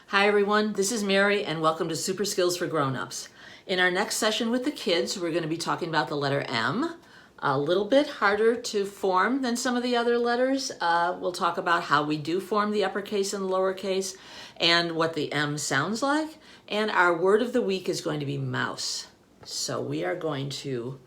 Hi everyone, this is Mary and welcome to Super Skills for Grownups. In our next session with the kids, we're going to be talking about the letter M. A little bit harder to form than some of the other letters. We'll talk about how we do form the uppercase and the lowercase and what the M sounds like. And our word of the week is going to be mouse. So we are going to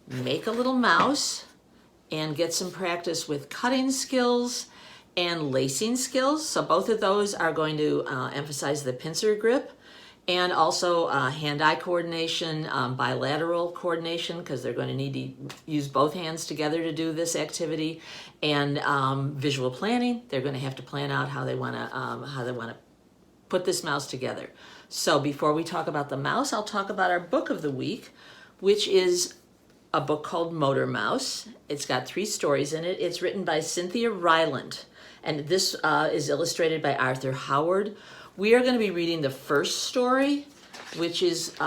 make a little mouse and get some practice with cutting skills and lacing skills. So both of those are going to emphasize the pincer grip and also hand-eye coordination, bilateral coordination, because they're going to need to use both hands together to do this activity, and visual planning. They're going to have to plan out how they want to put this mouse together. So before we talk about the mouse, I'll talk about our book of the week, which is a book called Motor Mouse. It's got 3 stories in it. It's written by Cynthia Rylant, and this is illustrated by Arthur Howard. We are going to be reading the first story, which is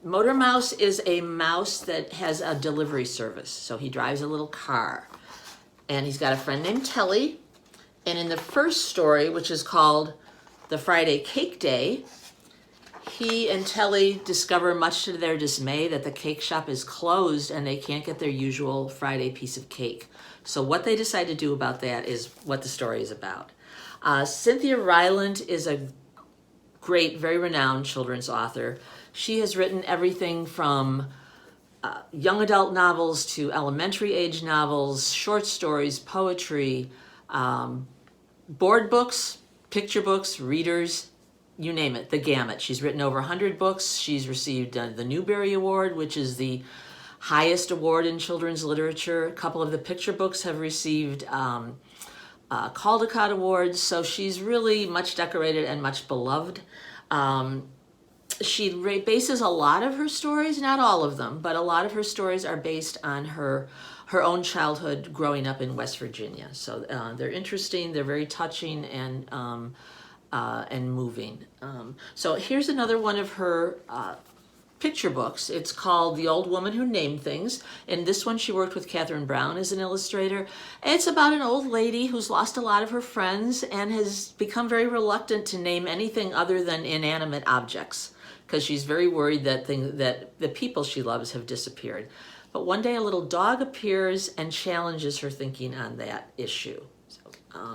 Motor Mouse is a mouse that has a delivery service. So he drives a little car, and he's got a friend named Telly. And in the first story, which is called The Friday Cake Day, he and Telly discover, much to their dismay, that the cake shop is closed and they can't get their usual Friday piece of cake. So what they decide to do about that is what the story is about. Cynthia Rylant is a great, very renowned children's author. She has written everything from young adult novels to elementary age novels, short stories, poetry, board books, picture books, readers, you name it, the gamut. She's written over 100 books. She's received the Newbery Award, which is the highest award in children's literature. A couple of the picture books have received Caldecott Awards, so she's really much decorated and much beloved. She bases a lot of her stories, not all of them, but a lot of her stories are based on her own childhood growing up in West Virginia. So they're interesting, they're very touching and moving. So here's another one of her picture books. It's called The Old Woman Who Named Things. In this one, she worked with Catherine Brown as an illustrator. It's about an old lady who's lost a lot of her friends and has become very reluctant to name anything other than inanimate objects because she's very worried that the people she loves have disappeared. But one day a little dog appears and challenges her thinking on that issue. So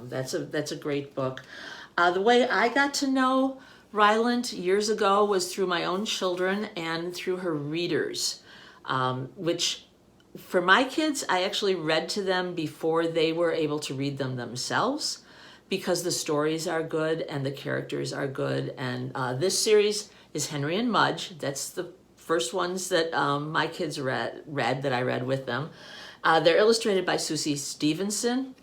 that's a great book. The way I got to know Rylant years ago was through my own children and through her readers, which for my kids, I actually read to them before they were able to read them themselves because the stories are good and the characters are good. And this series is Henry and Mudge. That's the first ones that my kids read that I read with them. They're illustrated by Susie Stevenson.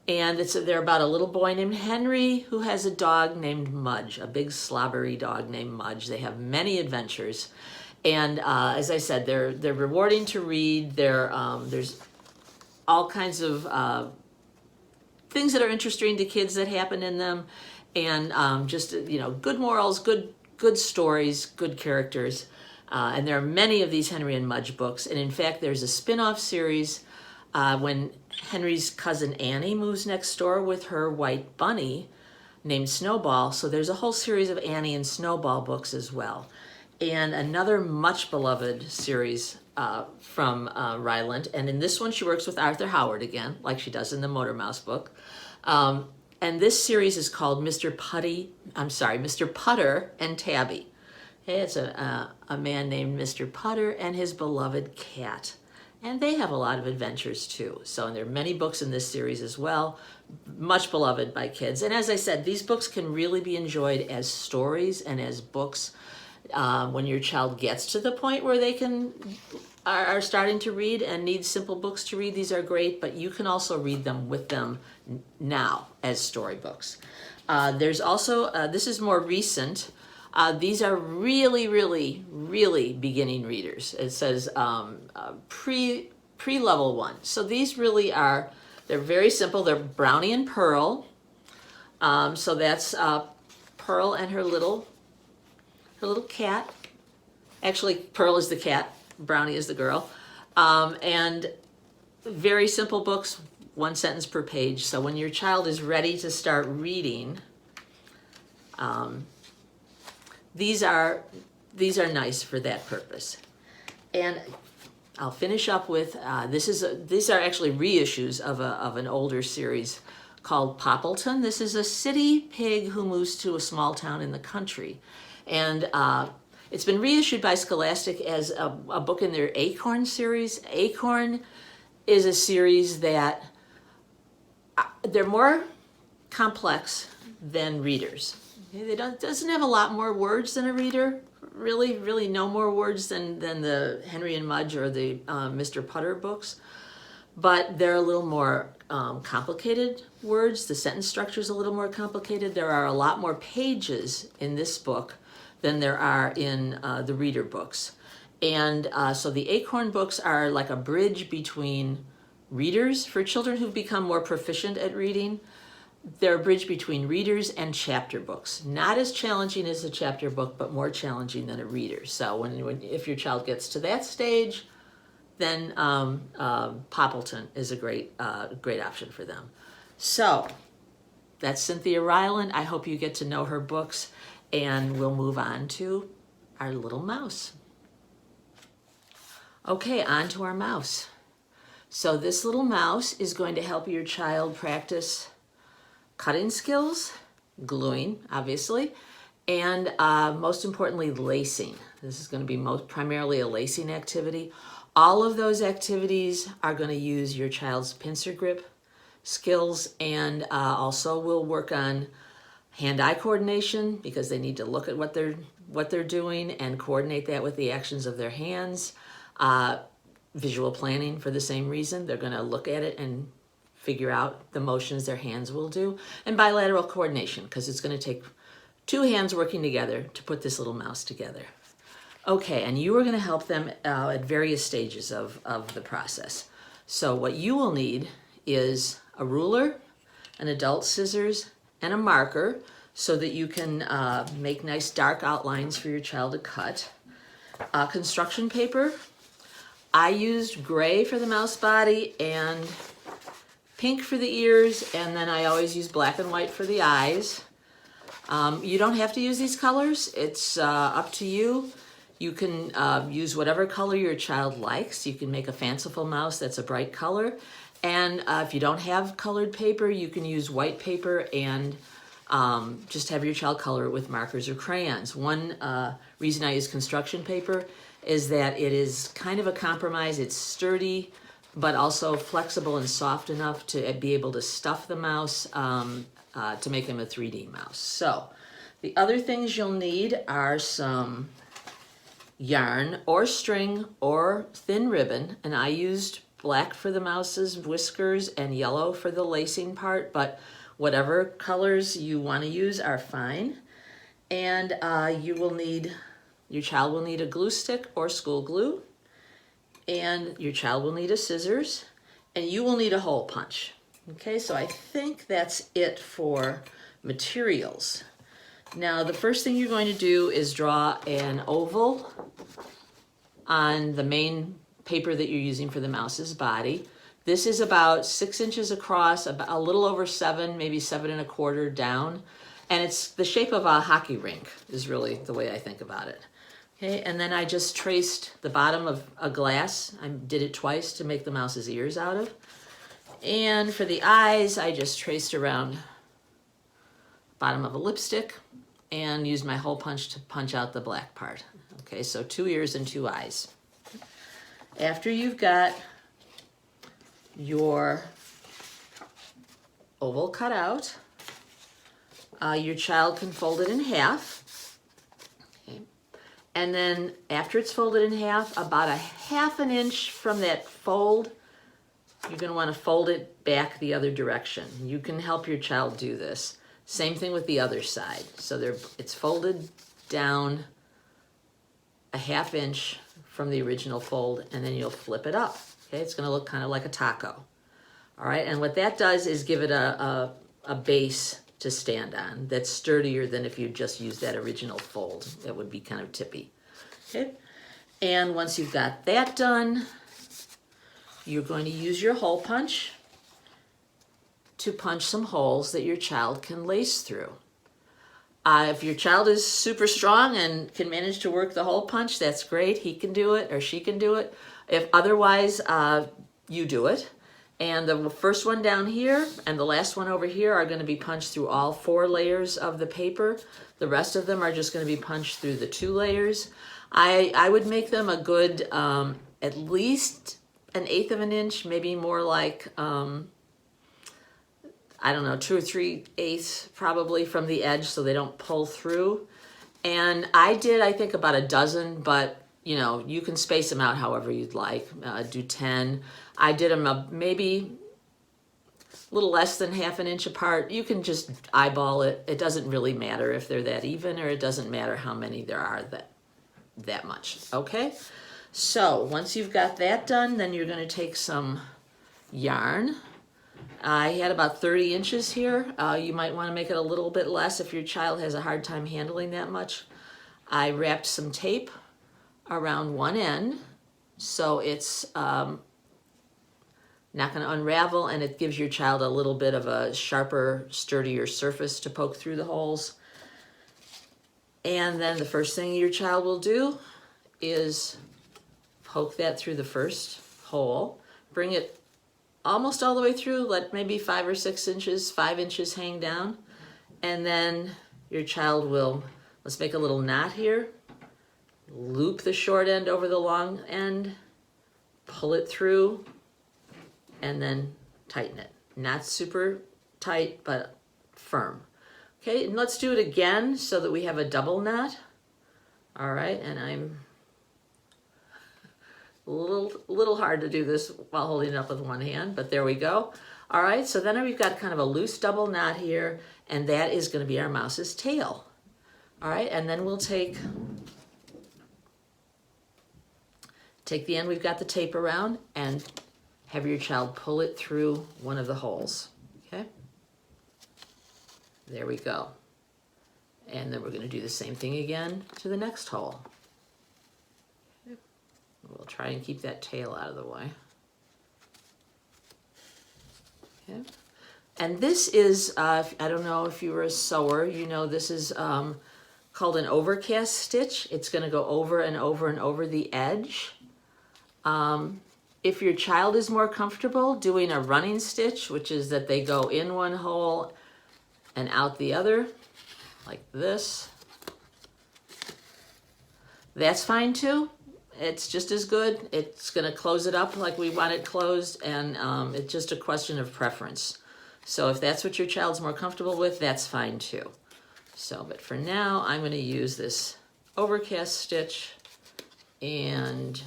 And they're about a little boy named Henry who has a dog named Mudge, a big slobbery dog named Mudge. They have many adventures. And as I said, they're rewarding to read. There's all kinds of things that are interesting to kids that happen in them. And just, good morals, good stories, good characters. And there are many of these Henry and Mudge books. And in fact, there's a spin-off series when Henry's cousin Annie moves next door with her white bunny named Snowball. So there's a whole series of Annie and Snowball books as well. And another much beloved series from Rylant. And in this one, she works with Arthur Howard again, like she does in the Motor Mouse book. And this series is called Mr. Putter and Tabby. It's a man named Mr. Putter and his beloved cat. And they have a lot of adventures too. So there are many books in this series as well, much beloved by kids. And as I said, these books can really be enjoyed as stories and as books when your child gets to the point where they are starting to read and need simple books to read. These are great, but you can also read them with them now as storybooks. There's also, this is more recent, these are really, really, really beginning readers. It says pre-level 1. So these really are, they're very simple. They're Brownie and Pearl. So that's Pearl and her little cat. Actually, Pearl is the cat. Brownie is the girl. And very simple books, 1 sentence per page. So when your child is ready to start reading, these are nice for that purpose. And I'll finish up with, these are actually reissues of an older series called Poppleton. This is a city pig who moves to a small town in the country. And it's been reissued by Scholastic as a book in their Acorn series. Acorn is a series that they're more complex than readers. Okay, doesn't have a lot more words than a reader. Really no more words than the Henry and Mudge or the Mr. Putter books. But they're a little more complicated words. The sentence structure is a little more complicated. There are a lot more pages in this book than there are in the reader books. And so the Acorn books are like a bridge between readers for children who've become more proficient at reading. They're a bridge between readers and chapter books. Not as challenging as a chapter book, but more challenging than a reader. So if your child gets to that stage, then Poppleton is a great option for them. So that's Cynthia Rylant. I hope you get to know her books, and we'll move on to our little mouse. Okay, on to our mouse. So this little mouse is going to help your child practice cutting skills, gluing, obviously, and most importantly, lacing. This is going to be primarily a lacing activity. All of those activities are going to use your child's pincer grip skills, and also we'll work on hand-eye coordination because they need to look at what they're doing and coordinate that with the actions of their hands. Visual planning for the same reason. They're going to look at it and figure out the motions their hands will do. And bilateral coordination, because it's going to take two hands working together to put this little mouse together. Okay, and you are going to help them at various stages of the process. So what you will need is a ruler, an adult scissors, and a marker so that you can make nice dark outlines for your child to cut. Construction paper. I used gray for the mouse body and pink for the ears, and then I always use black and white for the eyes. You don't have to use these colors. It's up to you. You can use whatever color your child likes. You can make a fanciful mouse that's a bright color. And if you don't have colored paper, you can use white paper and just have your child color it with markers or crayons. One reason I use construction paper is that it is kind of a compromise. It's sturdy, but also flexible and soft enough to be able to stuff the mouse to make him a 3D mouse. So the other things you'll need are some yarn or string or thin ribbon, and I used black for the mouse's whiskers and yellow for the lacing part, but whatever colors you want to use are fine. And your child will need a glue stick or school glue, and your child will need a scissors, and you will need a hole punch. Okay, so I think that's it for materials. Now, the first thing you're going to do is draw an oval on the main paper that you're using for the mouse's body. This is about 6 inches across, about a little over 7, maybe 7 1/4 down. And it's the shape of a hockey rink is really the way I think about it. Okay, and then I just traced the bottom of a glass. I did it twice to make the mouse's ears out of. And for the eyes, I just traced around the bottom of a lipstick and used my hole punch to punch out the black part. Okay, so 2 ears and 2 eyes. After you've got your oval cut out, your child can fold it in half. Okay. And then after it's folded in half, about 1/2 inch from that fold, you're going to want to fold it back the other direction. You can help your child do this. Same thing with the other side. So it's folded down 1/2 inch from the original fold, and then you'll flip it up. Okay, it's going to look kind of like a taco. All right, and what that does is give it a base to stand on that's sturdier than if you just used that original fold. It would be kind of tippy. Okay, and once you've got that done, you're going to use your hole punch to punch some holes that your child can lace through. If your child is super strong and can manage to work the hole punch, that's great. He can do it or she can do it. If otherwise, you do it. And the first one down here and the last one over here are going to be punched through all 4 layers of the paper. The rest of them are just going to be punched through the 2 layers. I would make them a good, at least 1/8 of an inch, maybe more like, I don't know, 2 or 3/8 probably from the edge so they don't pull through. And I did, I think, about a dozen, but you know, you can space them out however you'd like. Do 10. I did them maybe a little less than 1/2 an inch apart. You can just eyeball it. It doesn't really matter if they're that even, or it doesn't matter how many there are that much, okay? So once you've got that done, then you're gonna take some yarn. I had about 30 inches here. You might wanna make it a little bit less if your child has a hard time handling that much. I wrapped some tape around one end so it's not going to unravel, and it gives your child a little bit of a sharper, sturdier surface to poke through the holes. And then the first thing your child will do is poke that through the first hole, bring it almost all the way through, let maybe 5 or 6 inches, 5 inches hang down, and then your child will, let's make a little knot here, loop the short end over the long end, pull it through, and then tighten it. Not super tight, but firm. Okay, and let's do it again so that we have a double knot. All right, and I'm a little hard to do this while holding it up with one hand, but there we go. All right, so then we've got kind of a loose double knot here, and that is going to be our mouse's tail. All right, and then we'll take the end we've got the tape around and have your child pull it through one of the holes, okay? There we go. And then we're going to do the same thing again to the next hole. Okay. We'll try and keep that tail out of the way. Okay. And this is, I don't know if you were a sewer, you know this is called an overcast stitch. It's going to go over and over and over the edge. If your child is more comfortable doing a running stitch, which is that they go in one hole and out the other, like this, that's fine too. It's just as good. It's going to close it up like we want it closed, and it's just a question of preference. So if that's what your child's more comfortable with, that's fine too. So, but for now, I'm going to use this overcast stitch, and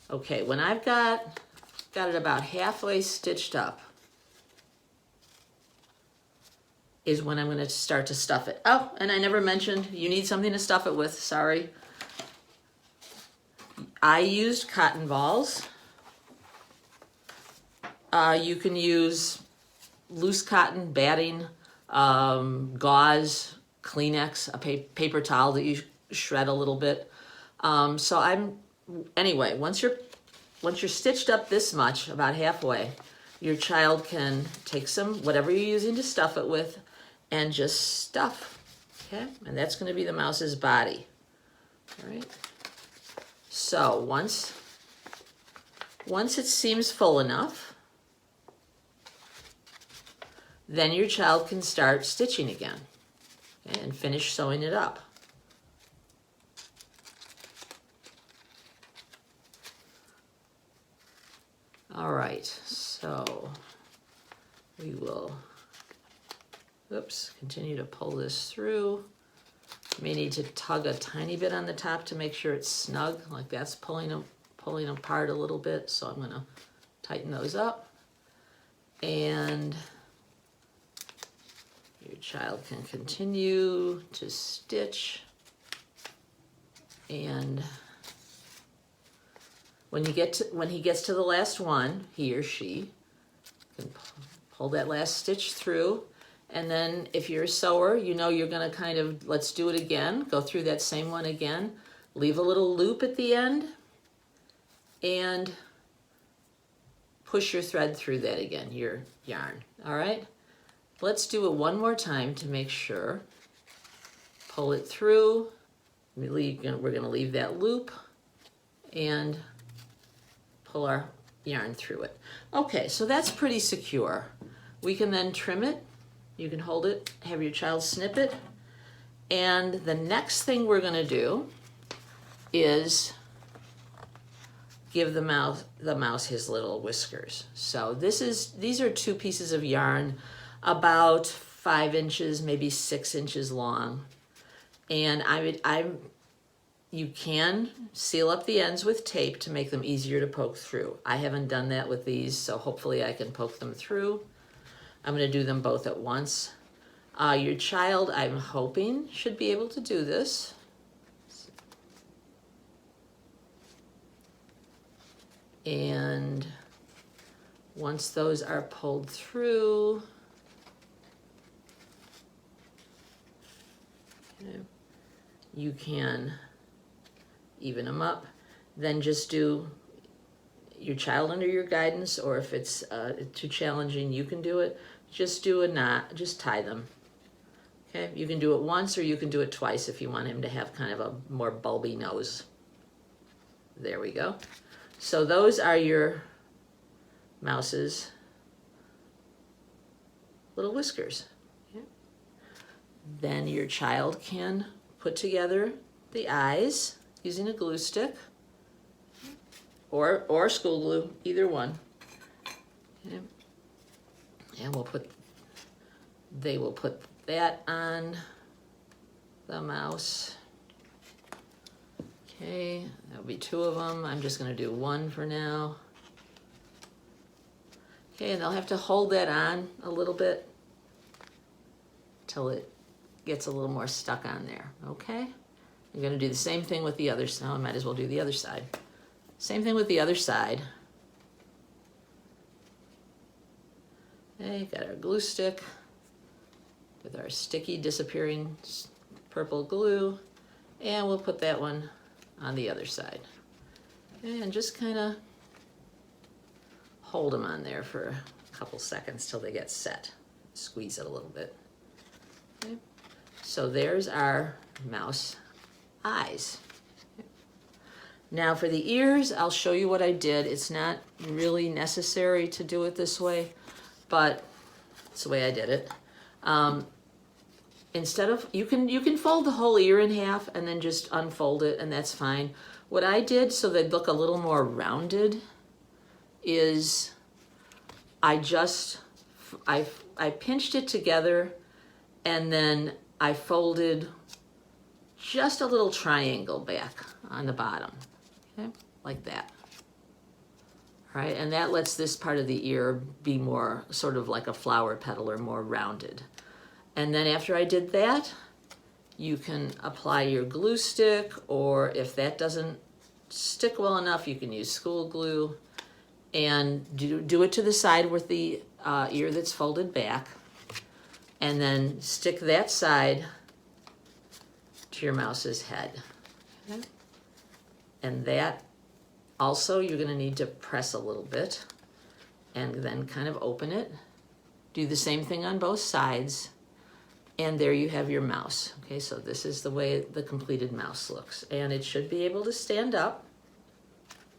okay, when I've got it about halfway stitched up is when I'm going to start to stuff it. Oh, and I never mentioned you need something to stuff it with, sorry. I used cotton balls. You can use loose cotton, batting, gauze, Kleenex, a paper towel that you shred a little bit. Anyway, once you're stitched up this much, about halfway, your child can take some, whatever you're using to stuff it with, and just stuff, okay? And that's going to be the mouse's body, all right? So once it seems full enough, then your child can start stitching again, okay, and finish sewing it up. All right, so we will, continue to pull this through. You may need to tug a tiny bit on the top to make sure it's snug, like that's pulling apart a little bit, so I'm gonna tighten those up. And your child can continue to stitch, and when he gets to the last one, he or she can pull that last stitch through, and then if you're a sewer, you know you're going to kind of, let's do it again, go through that same one again, leave a little loop at the end, and push your thread through that again, your yarn, all right? Let's do it one more time to make sure. pull it through. We're going to leave that loop and pull our yarn through it. Okay, so that's pretty secure. We can then trim it. You can hold it, have your child snip it. And the next thing we're going to do is give the mouse his little whiskers. So these are 2 pieces of yarn about 5 inches, maybe 6 inches long. And you can seal up the ends with tape to make them easier to poke through. I haven't done that with these, so hopefully I can poke them through. I'm going to do them both at once. Your child, I'm hoping, should be able to do this. And once those are pulled through, you can even them up. Then just do your child under your guidance, or if it's too challenging, you can do it. Just do a knot, just tie them. Okay, you can do it once or you can do it twice if you want him to have kind of a more bulby nose. There we go. So those are your mouse's little whiskers. Okay. Then your child can put together the eyes using a glue stick or school glue, either one. Okay. And they will put that on the mouse. Okay, that'll be 2 of them. I'm just gonna do 1 for now. Okay, and they'll have to hold that on a little bit till it gets a little more stuck on there, okay? I'm gonna do the same thing with the other side. I might as well do the other side. Same thing with the other side. Okay, got our glue stick with our sticky disappearing purple glue, and we'll put that one on the other side. And just kind of hold them on there for a couple seconds till they get set. Squeeze it a little bit. Okay. So there's our mouse eyes. Okay. Now for the ears, I'll show you what I did. It's not really necessary to do it this way, but it's the way I did it. Instead of, you can fold the whole ear in half and then just unfold it, and that's fine. What I did so they'd look a little more rounded is I pinched it together and then I folded just a little triangle back on the bottom, okay, like that. All right, and that lets this part of the ear be more sort of like a flower petal or more rounded. And then after I did that, you can apply your glue stick, or if that doesn't stick well enough, you can use school glue, and do it to the side with the ear that's folded back, and then stick that side to your mouse's head. Okay. And that also, you're going to need to press a little bit and then kind of open it. Do the same thing on both sides. And there you have your mouse. Okay, so this is the way the completed mouse looks. And it should be able to stand up.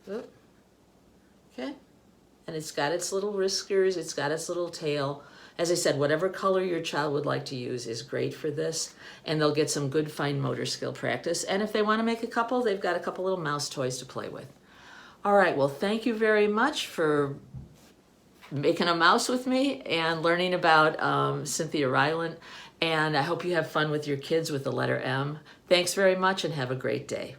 Okay. And it's got its little whiskers, it's got its little tail. As I said, whatever color your child would like to use is great for this. And they'll get some good fine motor skill practice. And if they want to make a couple, they've got a couple little mouse toys to play with. All right, well, thank you very much for making a mouse with me and learning about Cynthia Rylant. And I hope you have fun with your kids with the letter M. Thanks very much and have a great day.